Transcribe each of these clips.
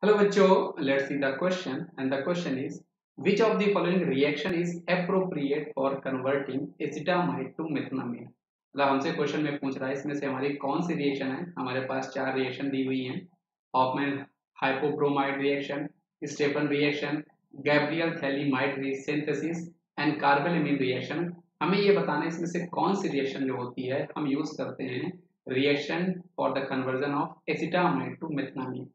Hello बच्चों, let's see the question and the question is which of the following reaction is appropriate for converting acetamide to methenamine। मतलब हमसे question में पूछ रहा है इसमें से हमारी कौन सी रिएक्शन है। हमारे पास चार रिएक्शन दी हुई हैं। Hoffmann hypobromide reaction, Stephen reaction, Gabriel phthalimide synthesis and carbylamine reaction. हमें ये बताना है इसमें से कौन सी रिएक्शन जो होती है हम यूज करते हैं reaction for the conversion of acetamide to methanamine.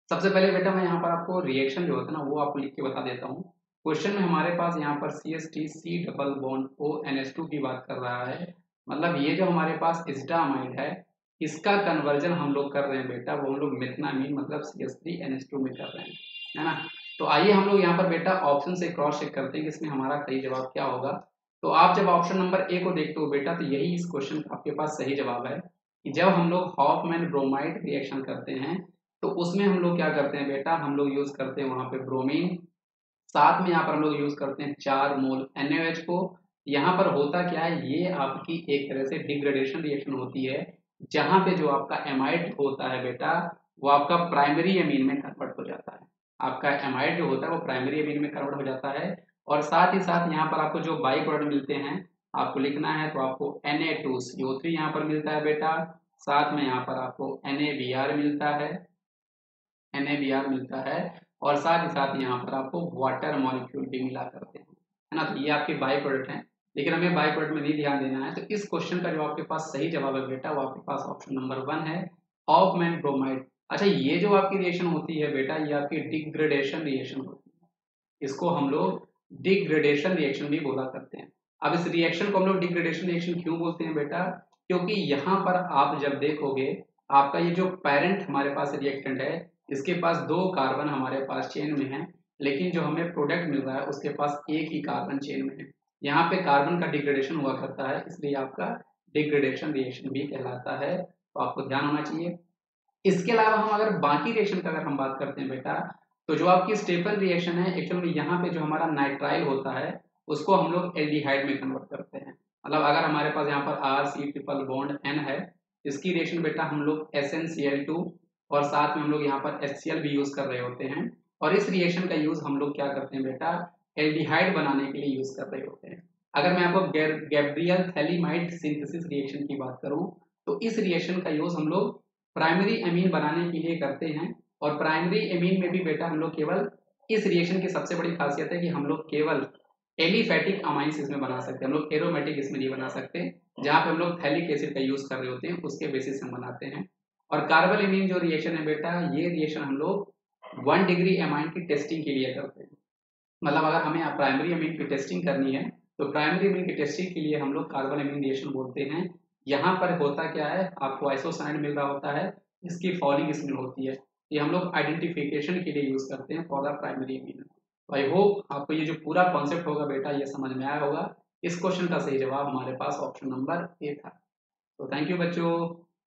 सबसे पहले बेटा मैं यहाँ पर आपको रिएक्शन जो होता है ना वो आपको लिख के बता देता हूँ। क्वेश्चन में हमारे पास यहाँ पर CH3 C double bond ONH2 की बात कर रहा है। मतलब ये जो हमारे पास एसिटामाइड है इसका कन्वर्जन हम लोग कर रहे हैं बेटा, वो हम लोग मेथनामीन मतलब CH3NH2 में कर रहे हैं, है ना। तो आइए हम लोग यहाँ पर बेटा ऑप्शन से क्रॉस चेक करते हैं कि इसमें हमारा सही जवाब क्या होगा। तो आप जब ऑप्शन नंबर ए को देखते हो बेटा तो यही इस क्वेश्चन का आपके पास सही जवाब है कि जब हम लोग हॉफमैन ब्रोमाइड रिएक्शन करते हैं तो उसमें हम लोग क्या करते हैं बेटा, हम लोग यूज करते हैं वहां पे ब्रोमीन, साथ में यहाँ पर हम लोग यूज करते हैं 4 मोल NaOH को। यहाँ पर होता क्या है, ये आपकी एक तरह से डिग्रेडेशन रिएक्शन होती है जहां पे जो आपका एमाइड होता है बेटा वो आपका प्राइमरी एमीन में कन्वर्ट हो जाता है। आपका एमाइड जो होता है वो प्राइमरी एमीन में कन्वर्ट हो जाता है और साथ ही साथ यहाँ पर आपको जो बाई प्रोडक्ट मिलते हैं आपको लिखना है तो आपको Na2CO3 यहाँ पर मिलता है बेटा, साथ में यहाँ पर आपको NaBr मिलता है, NaBr मिलता है और साथ ही साथ यहाँ पर आपको वाटर मॉलिक्यूल भी मिला करते हैं, है ना। तो ये आपके बाई प्रोडक्ट हैं, लेकिन हमें बाई प्रोडक्ट में नहीं ध्यान देना है। तो इस क्वेश्चन का जो आपके पास सही जवाब है बेटा वो आपके पास ऑप्शन नंबर 1 है, हॉफमैन ब्रोमाइड। अच्छा, ये जो आपकी रिएक्शन होती है बेटा ये आपकी डिग्रेडेशन रिएक्शन होती है, इसको हम लोग डिग्रेडेशन रिएक्शन भी बोला करते हैं। अब इस रिएक्शन को हम लोग डिग्रेडेशन रिएक्शन क्यों बोलते हैं बेटा, क्योंकि यहाँ पर आप जब देखोगे आपका ये जो पेरेंट हमारे पास रिएक्टेंट है इसके पास 2 कार्बन हमारे पास चेन में है, लेकिन जो हमें प्रोडक्ट मिल रहा है उसके पास एक ही कार्बन चेन में है। यहाँ पे कार्बन का डिग्रेडेशन हुआ करता है इसलिए आपका डिग्रेडेशन रिएक्शन भी कहलाता है, तो आपको ध्यान होना चाहिए। इसके अलावा हम अगर बाकी रिएक्शन का अगर हम बात करते हैं बेटा तो जो आपकी स्टेफन रिएक्शन है एक्चुअली यहाँ पे जो हमारा नाइट्राइल होता है उसको हम लोग एल्डिहाइड में कन्वर्ट करते हैं। मतलब अगर हमारे पास यहाँ पर RC ट्रिपल बॉन्ड N है, इसकी रिएक्शन बेटा हम लोग SnCl2 और साथ में हम लोग यहाँ पर HCl भी यूज कर रहे होते हैं और इस रिएक्शन का यूज हम लोग क्या करते हैं बेटा एल्डिहाइड बनाने के लिए यूज कर रहे होते हैं। अगर मैं आपको गैब्रियल थैलीमाइड सिंथेसिस रिएक्शन की बात करूं तो इस रिएक्शन का यूज हम लोग प्राइमरी एमीन बनाने के लिए करते हैं और प्राइमरी एमीन में भी बेटा हम लोग केवल इस रिएक्शन की सबसे बड़ी खासियत है कि हम लोग केवल एलिफैटिक अमाइंस इसमें बना सकते हैं, हम लोग एरोमेटिक इसमें नहीं बना सकते। जहाँ पे हम लोग थैलिक एसिड का यूज कर रहे होते हैं उसके बेसिस हम बनाते हैं। और कार्बोलेमीन जो रिएक्शन है बेटा ये रिएक्शन हम लोग 1 डिग्री एमाइन की टेस्टिंग के लिए करते हैं। मतलब अगर हमें प्राइमरी अमीन की टेस्टिंग करनी है तो प्राइमरी अमीन की टेस्टिंग के लिए हम लोग कार्बन अमीन रिएक्शन बोलते हैं। यहाँ पर होता क्या है, आपको आइसोसाइनाइड मिल रहा होता है, इसकी फॉलिंग इसमें होती है, ये हम लोग आइडेंटिफिकेशन के लिए यूज करते हैं for the primary amine. I hope आपको ये जो पूरा कॉन्सेप्ट होगा बेटा ये समझ में आया होगा। इस क्वेश्चन का सही जवाब हमारे पास ऑप्शन नंबर ए था। तो थैंक यू बच्चों।